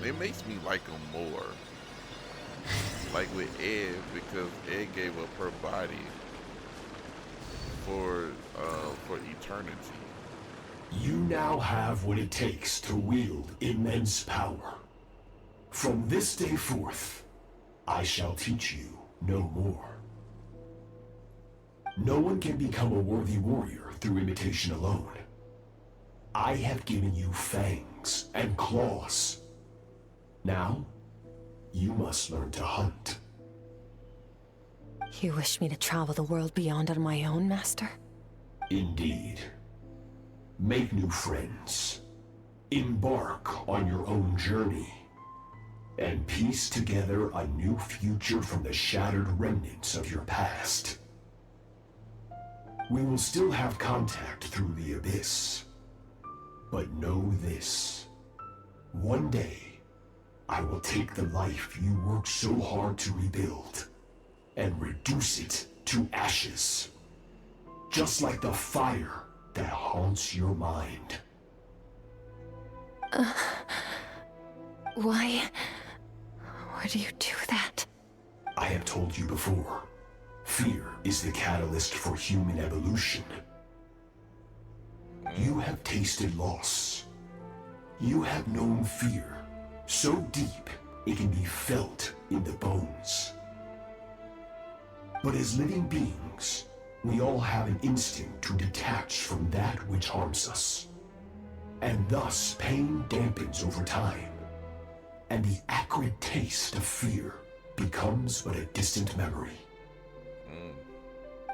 it makes me like him more. Like with Ed, because Ed gave up her body for eternity. You now have what it takes to wield immense power. From this day forth, I shall teach you no more. No one can become a worthy warrior through imitation alone. I have given you fangs and claws. Now, you must learn to hunt. You wish me to travel the world beyond on my own, Master? Indeed. Make new friends. Embark on your own journey. And piece together a new future from the shattered remnants of your past. We will still have contact through the abyss. But know this. One day, I will take the life you worked so hard to rebuild and reduce it to ashes. Just like the fire that haunts your mind. Why would you do that? I have told you before, fear is the catalyst for human evolution. You have tasted loss. You have known fear so deep it can be felt in the bones. But as living beings, we all have an instinct to detach from that which harms us. And thus pain dampens over time, and the acrid taste of fear becomes but a distant memory.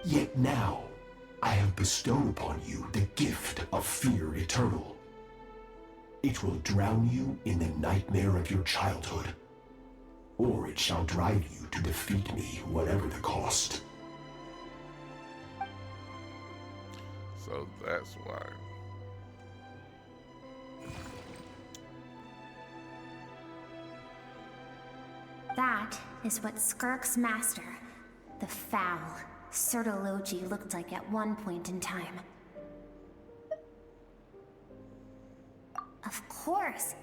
Yet now, I have bestowed upon you the gift of fear eternal. It will drown you in the nightmare of your childhood, or it shall drive you to defeat me, whatever the cost. So that's why. That is what Skirk's master, the foul Sertologi, looked like at one point in time. Of course,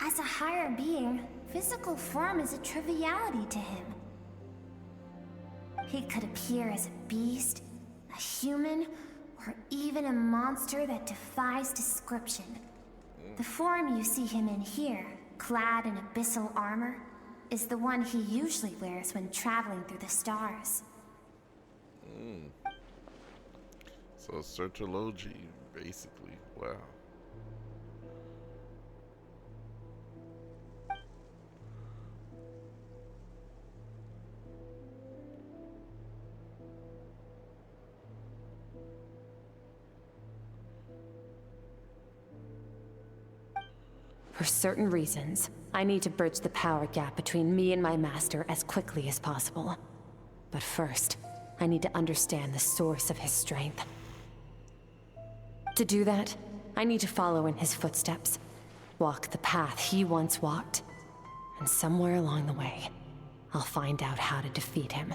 as a higher being, physical form is a triviality to him. He could appear as a beast, a human, or even a monster that defies description. The form you see him in here, clad in abyssal armor, is the one he usually wears when traveling through the stars. So Sertologi, basically. Wow. For certain reasons, I need to bridge the power gap between me and my master as quickly as possible. But first, I need to understand the source of his strength. To do that, I need to follow in his footsteps, walk the path he once walked, and somewhere along the way, I'll find out how to defeat him.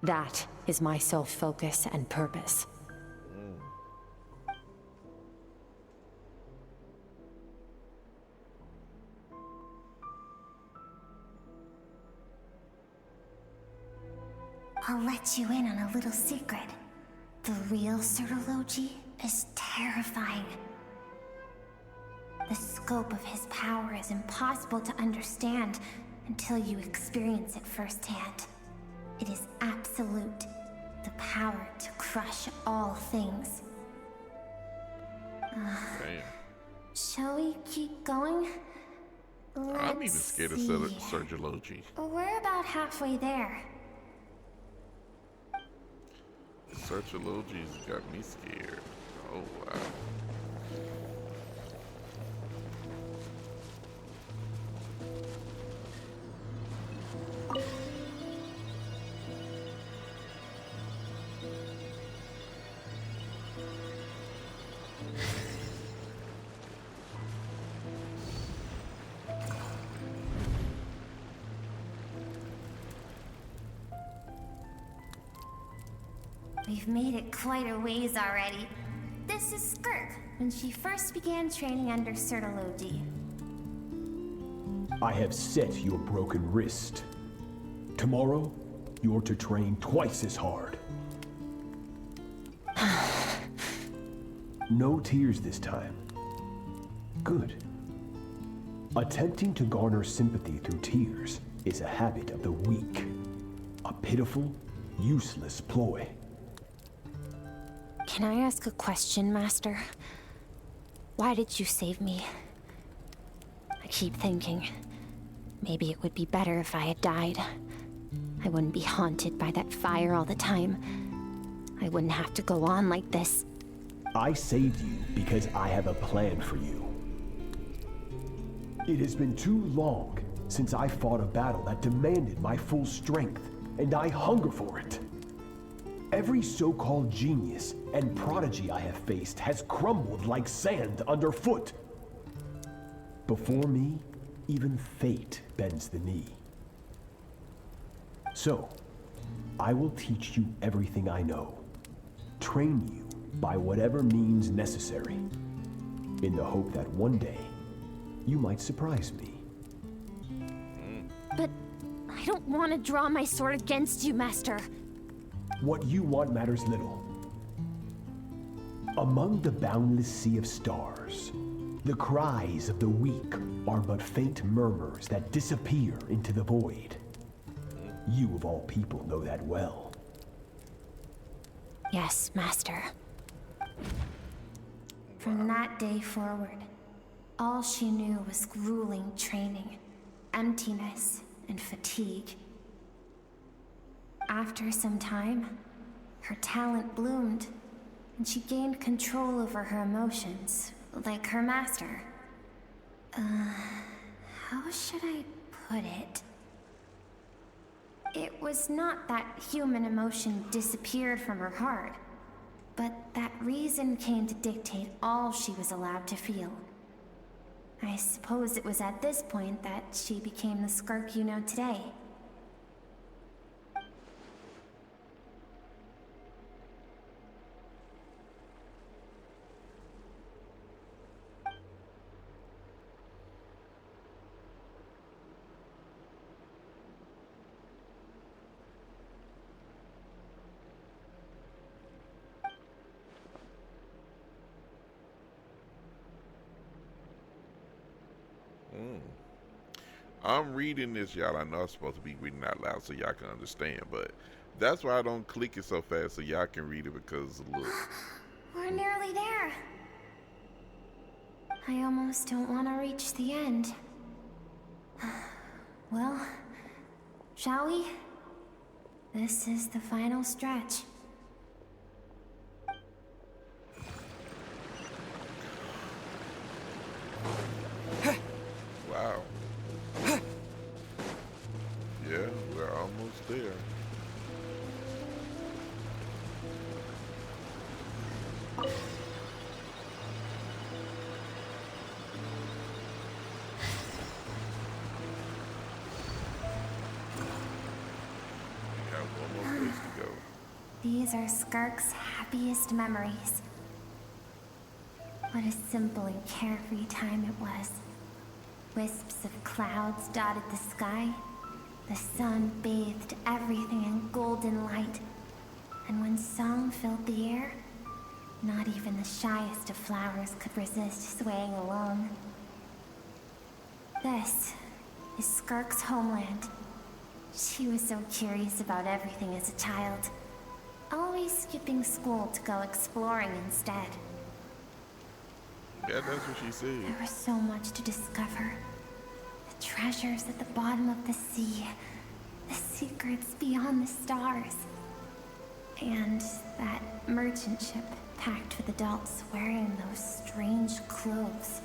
That is my sole focus and purpose. I'll let you in on a little secret. The real Sertologi is terrifying. The scope of his power is impossible to understand until you experience it firsthand. It is absolute, the power to crush all things. Damn. Shall we keep going? I'm even scared of Sertologi. We're about halfway there. Sertologi's got me scared. Oh wow. We've made it quite a ways already. This is Skirk, when she first began training under Sertologi. I have set your broken wrist. Tomorrow, you're to train twice as hard. No tears this time. Good. Attempting to garner sympathy through tears is a habit of the weak. A pitiful, useless ploy. Can I ask a question, Master? Why did you save me? I keep thinking, maybe it would be better if I had died. I wouldn't be haunted by that fire all the time. I wouldn't have to go on like this. I saved you because I have a plan for you. It has been too long since I fought a battle that demanded my full strength, and I hunger for it. Every so-called genius and prodigy I have faced has crumbled like sand underfoot. Before me, even fate bends the knee. So, I will teach you everything I know. Train you by whatever means necessary, in the hope that one day, you might surprise me. But I don't want to draw my sword against you, Master. What you want matters little. Among the boundless sea of stars, the cries of the weak are but faint murmurs that disappear into the void. You of all people know that well. Yes, Master. From that day forward, all she knew was grueling training, emptiness, and fatigue. After some time, her talent bloomed, and she gained control over her emotions, like her master. How should I put it? It was not that human emotion disappeared from her heart, but that reason came to dictate all she was allowed to feel. I suppose it was at this point that she became the Skirk you know today. I'm reading this, y'all. I know I'm supposed to be reading out loud so y'all can understand, but that's why I don't click it so fast so y'all can read it, because look. We're nearly there. I almost don't want to reach the end. Well, shall we? This is the final stretch. Wow. Yeah, we're almost there. We have one more place to go. These are Skirk's happiest memories. What a simple and carefree time it was. Wisps of clouds dotted the sky. The sun bathed everything in golden light. And when song filled the air, not even the shyest of flowers could resist swaying along. This is Skirk's homeland. She was so curious about everything as a child, always skipping school to go exploring instead. Yeah, that's what she said. There was so much to discover. The treasures at the bottom of the sea, the secrets beyond the stars, and that merchant ship packed with adults wearing those strange clothes.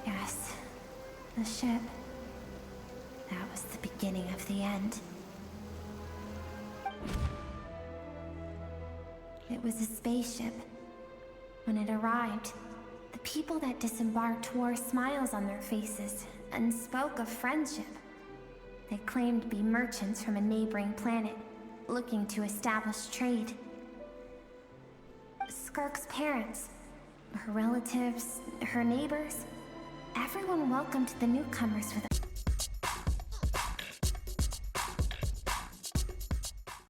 Yes, the ship. That was the beginning of the end. It was a spaceship. When it arrived, the people that disembarked wore smiles on their faces and spoke of friendship. They claimed to be merchants from a neighboring planet, looking to establish trade. Skirk's parents, her relatives, her neighbors, Everyone welcomed the newcomers with